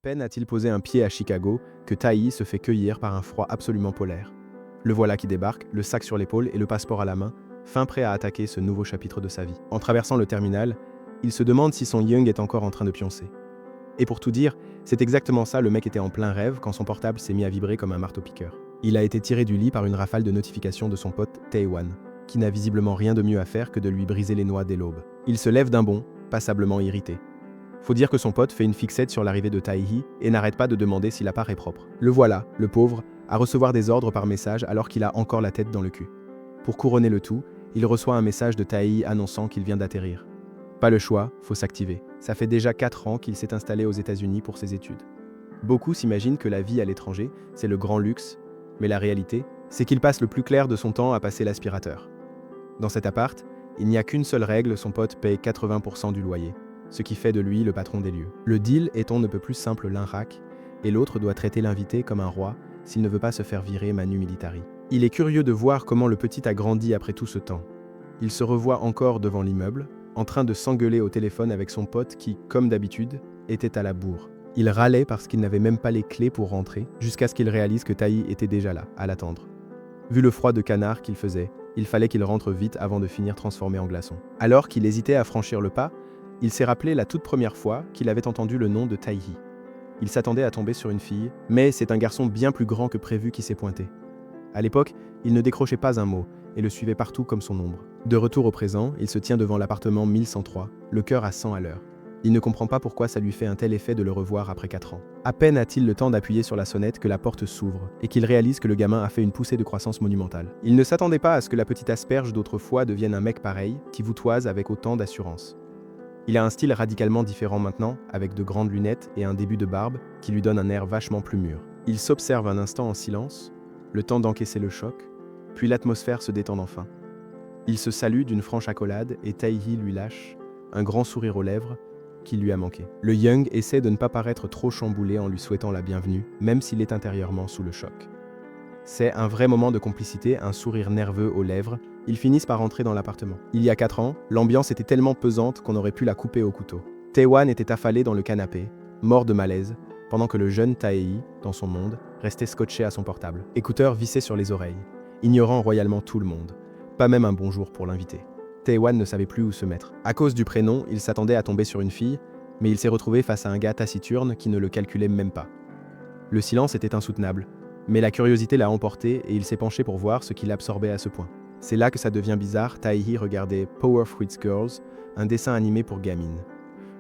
peine a-t-il posé un pied à Chicago que Taï se fait cueillir par un froid absolument polaire. Le voilà qui débarque, le sac sur l'épaule et le passeport à la main, fin prêt à attaquer ce nouveau chapitre de sa vie. En traversant le terminal, il se demande si son Young est encore en train de pioncer. Et pour tout dire, c'est exactement ça, le mec était en plein rêve quand son portable s'est mis à vibrer comme un marteau-piqueur. Il a été tiré du lit par une rafale de notifications de son pote Taewan, qui n'a visiblement rien de mieux à faire que de lui briser les noix dès l'aube. Il se lève d'un bond, passablement irrité. Faut dire que son pote fait une fixette sur l'arrivée de Taehi et n'arrête pas de demander si l'appart est propre. Le voilà, le pauvre, à recevoir des ordres par message alors qu'il a encore la tête dans le cul. Pour couronner le tout, il reçoit un message de Taehi annonçant qu'il vient d'atterrir. Pas le choix, faut s'activer. Ça fait déjà 4 ans qu'il s'est installé aux États-Unis pour ses études. Beaucoup s'imaginent que la vie à l'étranger, c'est le grand luxe, mais la réalité, c'est qu'il passe le plus clair de son temps à passer l'aspirateur. Dans cet appart, il n'y a qu'une seule règle, son pote paye 80% du loyer, ce qui fait de lui le patron des lieux. Le deal est on ne peut plus simple l'un rack, et l'autre doit traiter l'invité comme un roi s'il ne veut pas se faire virer manu militari. Il est curieux de voir comment le petit a grandi après tout ce temps. Il se revoit encore devant l'immeuble, en train de s'engueuler au téléphone avec son pote qui, comme d'habitude, était à la bourre. Il râlait parce qu'il n'avait même pas les clés pour rentrer, jusqu'à ce qu'il réalise que Taï était déjà là, à l'attendre. Vu le froid de canard qu'il faisait, il fallait qu'il rentre vite avant de finir transformé en glaçon. Alors qu'il hésitait à franchir le pas, il s'est rappelé la toute première fois qu'il avait entendu le nom de Taïhi. Il s'attendait à tomber sur une fille, mais c'est un garçon bien plus grand que prévu qui s'est pointé. À l'époque, il ne décrochait pas un mot et le suivait partout comme son ombre. De retour au présent, il se tient devant l'appartement 1103, le cœur à 100 à l'heure. Il ne comprend pas pourquoi ça lui fait un tel effet de le revoir après 4 ans. À peine a-t-il le temps d'appuyer sur la sonnette que la porte s'ouvre et qu'il réalise que le gamin a fait une poussée de croissance monumentale. Il ne s'attendait pas à ce que la petite asperge d'autrefois devienne un mec pareil qui vous toise avec autant d'assurance. Il a un style radicalement différent maintenant, avec de grandes lunettes et un début de barbe qui lui donne un air vachement plus mûr. Il s'observe un instant en silence, le temps d'encaisser le choc, puis l'atmosphère se détend enfin. Il se salue d'une franche accolade et Taïhi lui lâche un grand sourire aux lèvres qui lui a manqué. Le Young essaie de ne pas paraître trop chamboulé en lui souhaitant la bienvenue, même s'il est intérieurement sous le choc. C'est un vrai moment de complicité, un sourire nerveux aux lèvres. Ils finissent par entrer dans l'appartement. Il y a 4 ans, l'ambiance était tellement pesante qu'on aurait pu la couper au couteau. Taewan était affalé dans le canapé, mort de malaise, pendant que le jeune Taehi, dans son monde, restait scotché à son portable, écouteurs vissés sur les oreilles, ignorant royalement tout le monde, pas même un bonjour pour l'invité. Taewan ne savait plus où se mettre. À cause du prénom, il s'attendait à tomber sur une fille, mais il s'est retrouvé face à un gars taciturne qui ne le calculait même pas. Le silence était insoutenable, mais la curiosité l'a emporté et il s'est penché pour voir ce qui l'absorbait à ce point. C'est là que ça devient bizarre, Taehi regardait Power Fruits Girls, un dessin animé pour gamines.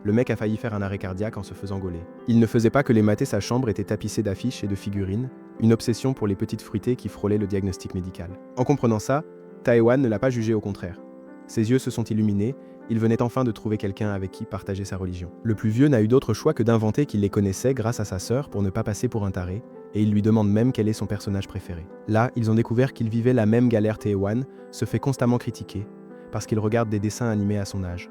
Le mec a failli faire un arrêt cardiaque en se faisant gauler. Il ne faisait pas que les mater, sa chambre était tapissée d'affiches et de figurines, une obsession pour les petites fruitées qui frôlaient le diagnostic médical. En comprenant ça, Taewan ne l'a pas jugé, au contraire. Ses yeux se sont illuminés, il venait enfin de trouver quelqu'un avec qui partager sa religion. Le plus vieux n'a eu d'autre choix que d'inventer qu'il les connaissait grâce à sa sœur pour ne pas passer pour un taré, et il lui demande même quel est son personnage préféré. Là, ils ont découvert qu'il vivait la même galère. Taewan se fait constamment critiquer, parce qu'il regarde des dessins animés à son âge.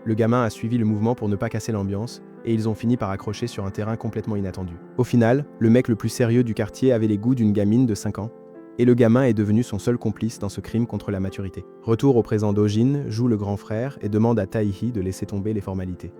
Le gamin a suivi le mouvement pour ne pas casser l'ambiance, et ils ont fini par accrocher sur un terrain complètement inattendu. Au final, le mec le plus sérieux du quartier avait les goûts d'une gamine de 5 ans, et le gamin est devenu son seul complice dans ce crime contre la maturité. Retour au présent, Dojin joue le grand frère et demande à Taehi de laisser tomber les formalités.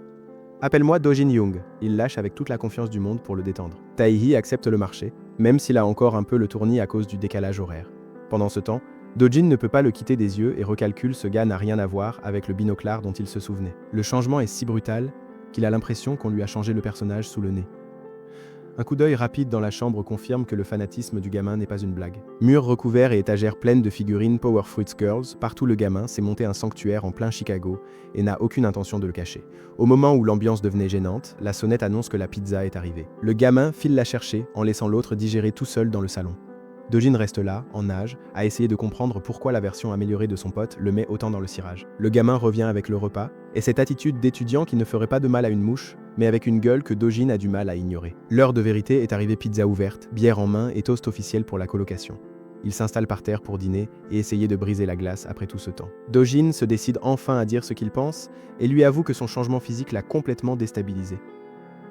« Appelle-moi Dojin Young », il lâche avec toute la confiance du monde pour le détendre. Taehi accepte le marché, même s'il a encore un peu le tournis à cause du décalage horaire. Pendant ce temps, Dojin ne peut pas le quitter des yeux et recalcule ce gars n'a rien à voir avec le binoclard dont il se souvenait. Le changement est si brutal qu'il a l'impression qu'on lui a changé le personnage sous le nez. Un coup d'œil rapide dans la chambre confirme que le fanatisme du gamin n'est pas une blague. Murs recouverts et étagères pleines de figurines Power Fruits Girls, partout le gamin s'est monté un sanctuaire en plein Chicago et n'a aucune intention de le cacher. Au moment où l'ambiance devenait gênante, la sonnette annonce que la pizza est arrivée. Le gamin file la chercher en laissant l'autre digérer tout seul dans le salon. Dojin reste là, en nage, à essayer de comprendre pourquoi la version améliorée de son pote le met autant dans le cirage. Le gamin revient avec le repas, et cette attitude d'étudiant qui ne ferait pas de mal à une mouche, mais avec une gueule que Dojin a du mal à ignorer. L'heure de vérité est arrivée, pizza ouverte, bière en main et toast officiel pour la colocation. Il s'installe par terre pour dîner et essayer de briser la glace après tout ce temps. Dojin se décide enfin à dire ce qu'il pense et lui avoue que son changement physique l'a complètement déstabilisé.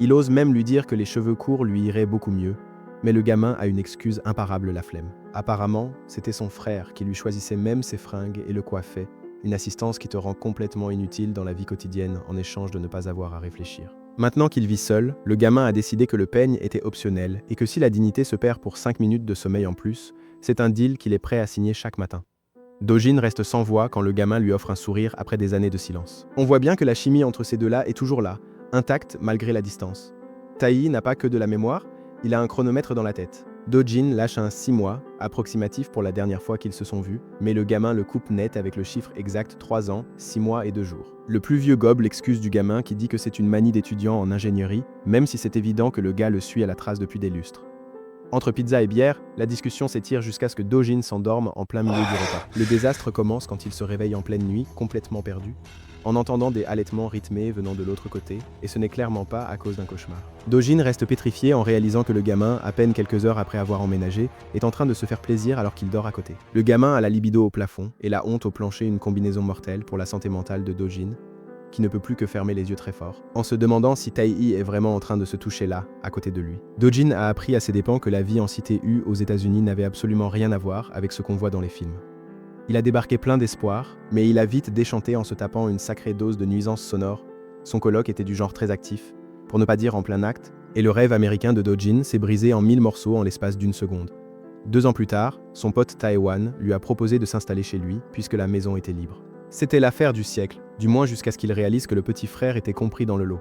Il ose même lui dire que les cheveux courts lui iraient beaucoup mieux, mais le gamin a une excuse imparable, la flemme. Apparemment, c'était son frère qui lui choisissait même ses fringues et le coiffait, une assistance qui te rend complètement inutile dans la vie quotidienne en échange de ne pas avoir à réfléchir. Maintenant qu'il vit seul, le gamin a décidé que le peigne était optionnel et que si la dignité se perd pour 5 minutes de sommeil en plus, c'est un deal qu'il est prêt à signer chaque matin. Dojin reste sans voix quand le gamin lui offre un sourire après des années de silence. On voit bien que la chimie entre ces deux-là est toujours là, intacte malgré la distance. Taï n'a pas que de la mémoire, il a un chronomètre dans la tête. Dojin lâche un 6 mois, approximatif pour la dernière fois qu'ils se sont vus, mais le gamin le coupe net avec le chiffre exact 3 ans, 6 mois et 2 jours. Le plus vieux gobe l'excuse du gamin qui dit que c'est une manie d'étudiant en ingénierie, même si c'est évident que le gars le suit à la trace depuis des lustres. Entre pizza et bière, la discussion s'étire jusqu'à ce que Dojin s'endorme en plein milieu du repas. Le désastre commence quand il se réveille en pleine nuit, complètement perdu, en entendant des halètements rythmés venant de l'autre côté, et ce n'est clairement pas à cause d'un cauchemar. Dojin reste pétrifié en réalisant que le gamin, à peine quelques heures après avoir emménagé, est en train de se faire plaisir alors qu'il dort à côté. Le gamin a la libido au plafond et la honte au plancher, une combinaison mortelle pour la santé mentale de Dojin, qui ne peut plus que fermer les yeux très fort, en se demandant si Taï est vraiment en train de se toucher là, à côté de lui. Dojin a appris à ses dépens que la vie en cité U aux États-Unis n'avait absolument rien à voir avec ce qu'on voit dans les films. Il a débarqué plein d'espoir, mais il a vite déchanté en se tapant une sacrée dose de nuisances sonores. Son coloc était du genre très actif, pour ne pas dire en plein acte, et le rêve américain de Dojin s'est brisé en 1000 morceaux en l'espace d'une seconde. 2 ans plus tard, son pote Taewan lui a proposé de s'installer chez lui, puisque la maison était libre. C'était l'affaire du siècle, du moins jusqu'à ce qu'il réalise que le petit frère était compris dans le lot.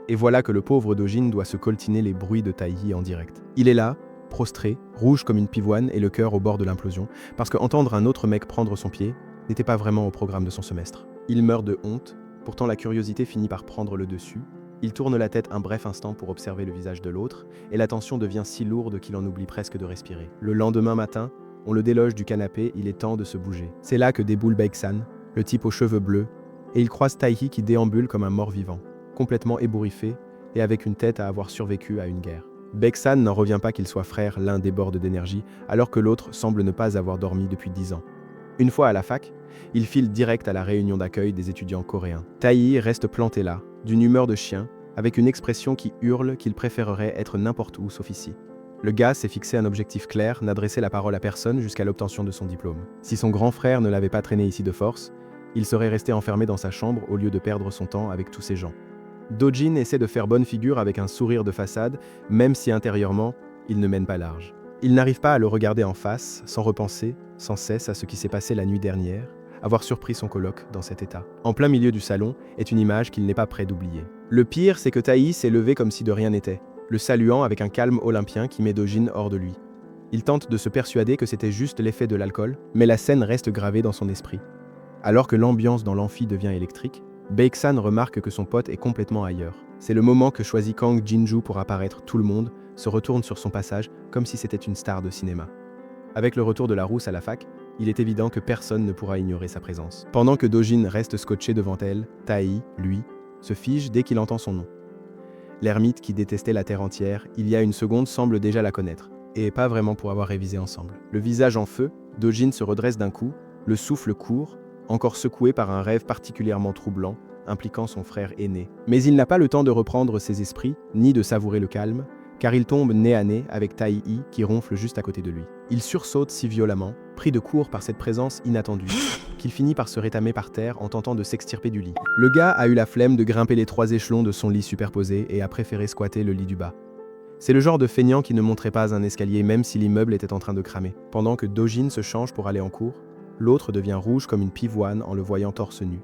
Et voilà que le pauvre Dojin doit se coltiner les bruits de Taï en direct. Il est là, prostré, rouge comme une pivoine et le cœur au bord de l'implosion, parce qu'entendre un autre mec prendre son pied n'était pas vraiment au programme de son semestre. Il meurt de honte, pourtant la curiosité finit par prendre le dessus. Il tourne la tête un bref instant pour observer le visage de l'autre, et la tension devient si lourde qu'il en oublie presque de respirer. Le lendemain matin, on le déloge du canapé, il est temps de se bouger. C'est là que déboule Baeksan, le type aux cheveux bleus, et il croise Taï qui déambule comme un mort-vivant, complètement ébouriffé et avec une tête à avoir survécu à une guerre. Baeksan n'en revient pas qu'il soit frère, l'un déborde d'énergie, alors que l'autre semble ne pas avoir dormi depuis 10 ans. Une fois à la fac, il file direct à la réunion d'accueil des étudiants coréens. Taï reste planté là, d'une humeur de chien, avec une expression qui hurle qu'il préférerait être n'importe où sauf ici. Le gars s'est fixé un objectif clair, n'adresser la parole à personne jusqu'à l'obtention de son diplôme. Si son grand frère ne l'avait pas traîné ici de force, il serait resté enfermé dans sa chambre au lieu de perdre son temps avec tous ces gens. Dojin essaie de faire bonne figure avec un sourire de façade, même si intérieurement, il ne mène pas large. Il n'arrive pas à le regarder en face, sans repenser, sans cesse à ce qui s'est passé la nuit dernière, avoir surpris son coloc dans cet état. En plein milieu du salon est une image qu'il n'est pas prêt d'oublier. Le pire, c'est que Taï s'est levé comme si de rien n'était, le saluant avec un calme olympien qui met Dojin hors de lui. Il tente de se persuader que c'était juste l'effet de l'alcool, mais la scène reste gravée dans son esprit. Alors que l'ambiance dans l'amphi devient électrique, Baeksan remarque que son pote est complètement ailleurs. C'est le moment que choisit Kang Jinju pour apparaître. Tout le monde se retourne sur son passage comme si c'était une star de cinéma. Avec le retour de la rousse à la fac, il est évident que personne ne pourra ignorer sa présence. Pendant que Dojin reste scotché devant elle, Taï, lui, se fige dès qu'il entend son nom. L'ermite qui détestait la terre entière, il y a une seconde semble déjà la connaître, et pas vraiment pour avoir révisé ensemble. Le visage en feu, Dojin se redresse d'un coup, le souffle court, encore secoué par un rêve particulièrement troublant, impliquant son frère aîné. Mais il n'a pas le temps de reprendre ses esprits, ni de savourer le calme, car il tombe nez à nez avec Taï qui ronfle juste à côté de lui. Il sursaute si violemment, pris de court par cette présence inattendue, qu'il finit par se rétamer par terre en tentant de s'extirper du lit. Le gars a eu la flemme de grimper les 3 échelons de son lit superposé et a préféré squatter le lit du bas. C'est le genre de feignant qui ne monterait pas un escalier même si l'immeuble était en train de cramer. Pendant que Dojin se change pour aller en cours, l'autre devient rouge comme une pivoine en le voyant torse nu,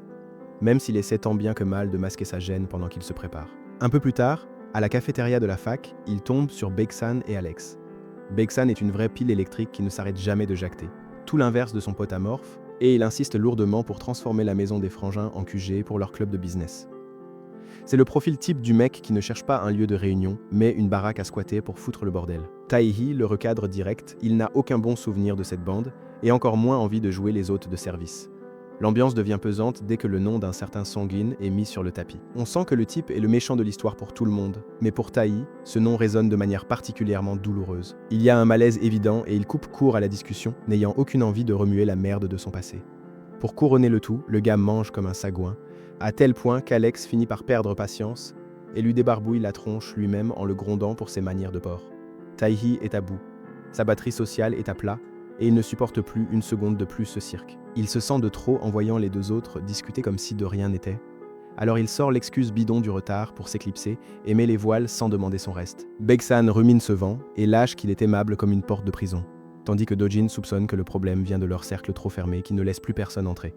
même s'il essaie tant bien que mal de masquer sa gêne pendant qu'il se prépare. Un peu plus tard, à la cafétéria de la fac, il tombe sur Baeksan et Alex. Baeksan est une vraie pile électrique qui ne s'arrête jamais de jacter, tout l'inverse de son pote amorphe, et il insiste lourdement pour transformer la maison des frangins en QG pour leur club de business. C'est le profil type du mec qui ne cherche pas un lieu de réunion, mais une baraque à squatter pour foutre le bordel. Taehi le recadre direct, il n'a aucun bon souvenir de cette bande, et encore moins envie de jouer les hôtes de service. L'ambiance devient pesante dès que le nom d'un certain Songin est mis sur le tapis. On sent que le type est le méchant de l'histoire pour tout le monde, mais pour Taï, ce nom résonne de manière particulièrement douloureuse. Il y a un malaise évident et il coupe court à la discussion, n'ayant aucune envie de remuer la merde de son passé. Pour couronner le tout, le gars mange comme un sagouin, à tel point qu'Alex finit par perdre patience et lui débarbouille la tronche lui-même en le grondant pour ses manières de porc. Taehi est à bout, sa batterie sociale est à plat, et il ne supporte plus une seconde de plus ce cirque. Il se sent de trop en voyant les 2 autres discuter comme si de rien n'était, Alors il sort l'excuse bidon du retard pour s'éclipser et met les voiles sans demander son reste. Baeksan rumine ce vent et lâche qu'il est aimable comme une porte de prison, tandis que Dojin soupçonne que le problème vient de leur cercle trop fermé qui ne laisse plus personne entrer.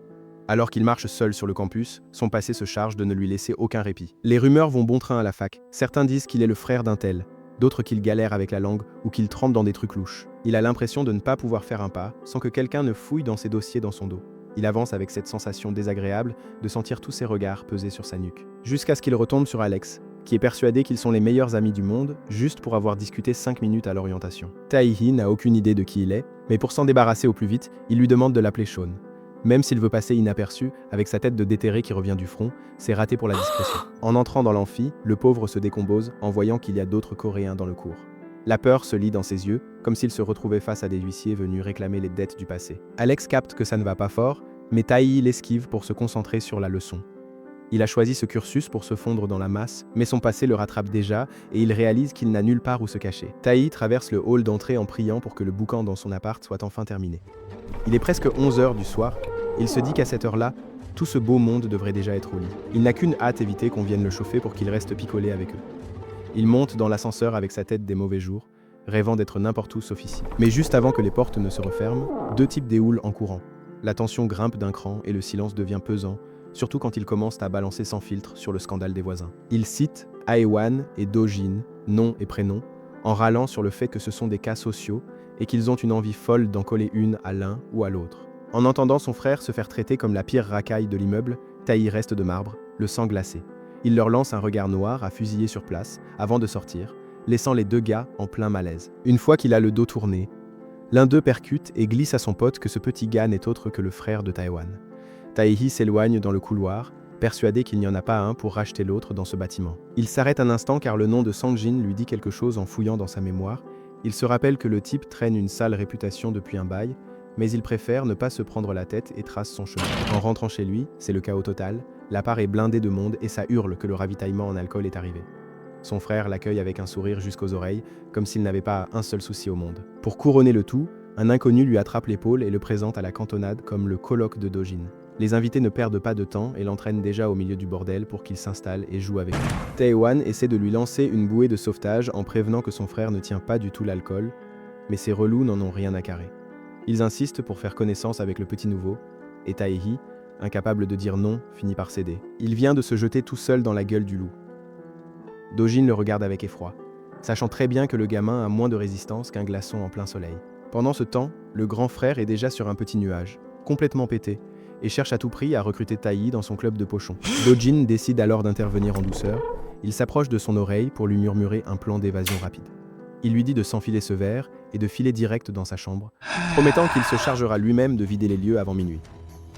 Alors qu'il marche seul sur le campus, son passé se charge de ne lui laisser aucun répit. Les rumeurs vont bon train à la fac. Certains disent qu'il est le frère d'un tel, d'autres qu'il galère avec la langue ou qu'il trempe dans des trucs louches. Il a l'impression de ne pas pouvoir faire un pas sans que quelqu'un ne fouille dans ses dossiers dans son dos. Il avance avec cette sensation désagréable de sentir tous ses regards peser sur sa nuque. Jusqu'à ce qu'il retombe sur Alex, qui est persuadé qu'ils sont les meilleurs amis du monde, juste pour avoir discuté 5 minutes à l'orientation. Tae-hee n'a aucune idée de qui il est, mais pour s'en débarrasser au plus vite, il lui demande de l'appeler Sean. Même s'il veut passer inaperçu, avec sa tête de déterré qui revient du front, c'est raté pour la discrétion. En entrant dans l'amphi, le pauvre se décompose en voyant qu'il y a d'autres Coréens dans le cours. La peur se lit dans ses yeux, comme s'il se retrouvait face à des huissiers venus réclamer les dettes du passé. Alex capte que ça ne va pas fort, mais Tae-hee l'esquive pour se concentrer sur la leçon. Il a choisi ce cursus pour se fondre dans la masse, mais son passé le rattrape déjà et il réalise qu'il n'a nulle part où se cacher. Tae-hee traverse le hall d'entrée en priant pour que le boucan dans son appart soit enfin terminé. Il est presque 11h du soir, et il se dit qu'à cette heure-là, tout ce beau monde devrait déjà être au lit. Il n'a qu'une hâte éviter qu'on vienne le chauffer pour qu'il reste picolé avec eux. Il monte dans l'ascenseur avec sa tête des mauvais jours, rêvant d'être n'importe où sauf ici. Mais juste avant que les portes ne se referment, 2 types déhoulent en courant. La tension grimpe d'un cran et le silence devient pesant, surtout quand ils commencent à balancer sans filtre sur le scandale des voisins. Ils citent Aewan et Dojin, nom et prénom, en râlant sur le fait que ce sont des cas sociaux et qu'ils ont une envie folle d'en coller une à l'un ou à l'autre. En entendant son frère se faire traiter comme la pire racaille de l'immeuble, Tae reste de marbre, le sang glacé. Il leur lance un regard noir à fusiller sur place, avant de sortir, laissant les 2 gars en plein malaise. Une fois qu'il a le dos tourné, l'un d'eux percute et glisse à son pote que ce petit gars n'est autre que le frère de Taewan. Tae-hee s'éloigne dans le couloir, persuadé qu'il n'y en a pas un pour racheter l'autre dans ce bâtiment. Il s'arrête un instant car le nom de Sang-jin lui dit quelque chose en fouillant dans sa mémoire. Il se rappelle que le type traîne une sale réputation depuis un bail, mais il préfère ne pas se prendre la tête et trace son chemin. En rentrant chez lui, c'est le chaos total, l'appart est blindé de monde et ça hurle que le ravitaillement en alcool est arrivé. Son frère l'accueille avec un sourire jusqu'aux oreilles, comme s'il n'avait pas un seul souci au monde. Pour couronner le tout, un inconnu lui attrape l'épaule et le présente à la cantonade comme le coloc de Dojin. Les invités ne perdent pas de temps et l'entraînent déjà au milieu du bordel pour qu'il s'installe et joue avec lui. Taewan essaie de lui lancer une bouée de sauvetage en prévenant que son frère ne tient pas du tout l'alcool, mais ces relous n'en ont rien à carrer. Ils insistent pour faire connaissance avec le petit nouveau, et Tae-hee, incapable de dire non, finit par céder. Il vient de se jeter tout seul dans la gueule du loup. Dojin le regarde avec effroi, sachant très bien que le gamin a moins de résistance qu'un glaçon en plein soleil. Pendant ce temps, le grand frère est déjà sur un petit nuage, complètement pété, et cherche à tout prix à recruter Tae dans son club de pochons. Dojin décide alors d'intervenir en douceur. Il s'approche de son oreille pour lui murmurer un plan d'évasion rapide. Il lui dit de s'enfiler ce verre et de filer direct dans sa chambre, promettant qu'il se chargera lui-même de vider les lieux avant minuit.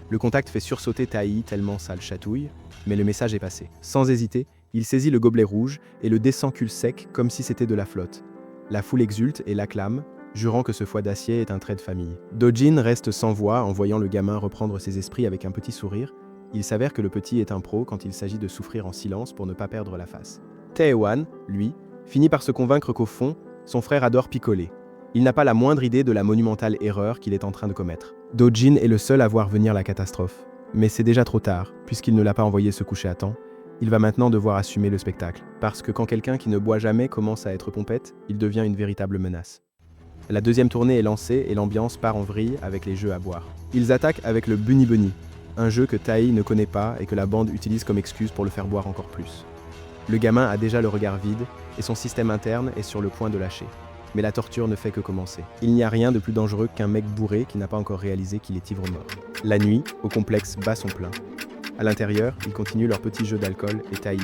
Le contact fait sursauter Tae tellement ça le chatouille, mais le message est passé. Sans hésiter, il saisit le gobelet rouge et le descend cul sec comme si c'était de la flotte. La foule exulte et l'acclame, jurant que ce foie d'acier est un trait de famille. Dojin reste sans voix en voyant le gamin reprendre ses esprits avec un petit sourire. Il s'avère que le petit est un pro quand il s'agit de souffrir en silence pour ne pas perdre la face. Taewan, lui, finit par se convaincre qu'au fond, son frère adore picoler. Il n'a pas la moindre idée de la monumentale erreur qu'il est en train de commettre. Dojin est le seul à voir venir la catastrophe. Mais c'est déjà trop tard, puisqu'il ne l'a pas envoyé se coucher à temps. Il va maintenant devoir assumer le spectacle. Parce que quand quelqu'un qui ne boit jamais commence à être pompette, il devient une véritable menace. La deuxième tournée est lancée et l'ambiance part en vrille avec les jeux à boire. Ils attaquent avec le Bunny Bunny, un jeu que Tae ne connaît pas et que la bande utilise comme excuse pour le faire boire encore plus. Le gamin a déjà le regard vide et son système interne est sur le point de lâcher. Mais la torture ne fait que commencer. Il n'y a rien de plus dangereux qu'un mec bourré qui n'a pas encore réalisé qu'il est ivre-mort. La nuit, au complexe bat son plein. À l'intérieur, ils continuent leur petit jeu d'alcool et Tae,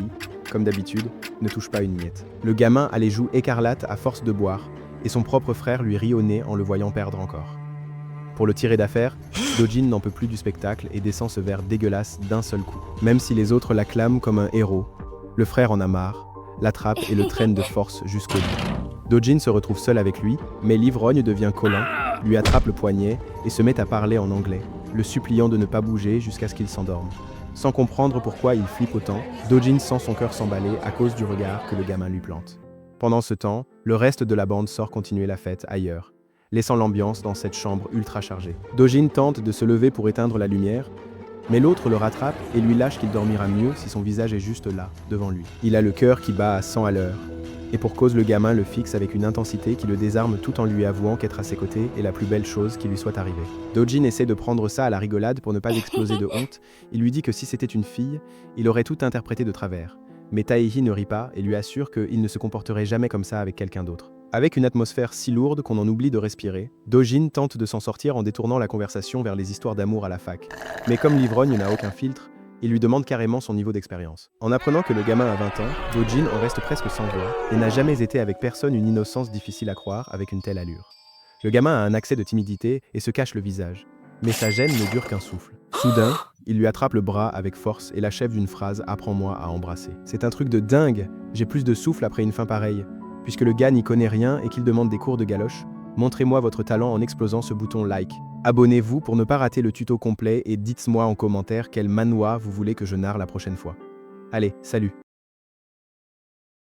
comme d'habitude, ne touche pas une miette. Le gamin a les joues écarlates à force de boire et son propre frère lui rit au nez en le voyant perdre encore. Pour le tirer d'affaire, Dojin n'en peut plus du spectacle et descend ce verre dégueulasse d'un seul coup. Même si les autres l'acclament comme un héros, le frère en a marre, l'attrape et le traîne de force jusqu'au lit. Dojin se retrouve seul avec lui, mais l'ivrogne devient collant, lui attrape le poignet et se met à parler en anglais, le suppliant de ne pas bouger jusqu'à ce qu'il s'endorme. Sans comprendre pourquoi il flippe autant, Dojin sent son cœur s'emballer à cause du regard que le gamin lui plante. Pendant ce temps, le reste de la bande sort continuer la fête ailleurs, laissant l'ambiance dans cette chambre ultra chargée. Dojin tente de se lever pour éteindre la lumière, Mais l'autre le rattrape et lui lâche qu'il dormira mieux si son visage est juste là, devant lui. Il a le cœur qui bat à 100 à l'heure. Et pour cause, le gamin le fixe avec une intensité qui le désarme tout en lui avouant qu'être à ses côtés est la plus belle chose qui lui soit arrivée. Dojin essaie de prendre ça à la rigolade pour ne pas exploser de honte. Il lui dit que si c'était une fille, il aurait tout interprété de travers. Mais Taehi ne rit pas et lui assure qu'il ne se comporterait jamais comme ça avec quelqu'un d'autre. Avec une atmosphère si lourde qu'on en oublie de respirer, Dojin tente de s'en sortir en détournant la conversation vers les histoires d'amour à la fac. Mais comme l'ivrogne n'a aucun filtre, il lui demande carrément son niveau d'expérience. En apprenant que le gamin a 20 ans, Dojin en reste presque sans voix et n'a jamais été avec personne une innocence difficile à croire avec une telle allure. Le gamin a un accès de timidité et se cache le visage. Mais sa gêne ne dure qu'un souffle. Soudain, il lui attrape le bras avec force et l'achève d'une phrase « Apprends-moi à embrasser ». C'est un truc de dingue, j'ai plus de souffle après une fin pareille. Puisque le gars n'y connaît rien et qu'il demande des cours de galoche, montrez-moi votre talent en explosant ce bouton like. Abonnez-vous pour ne pas rater le tuto complet et dites-moi en commentaire quel manhwa vous voulez que je narre la prochaine fois. Allez, salut!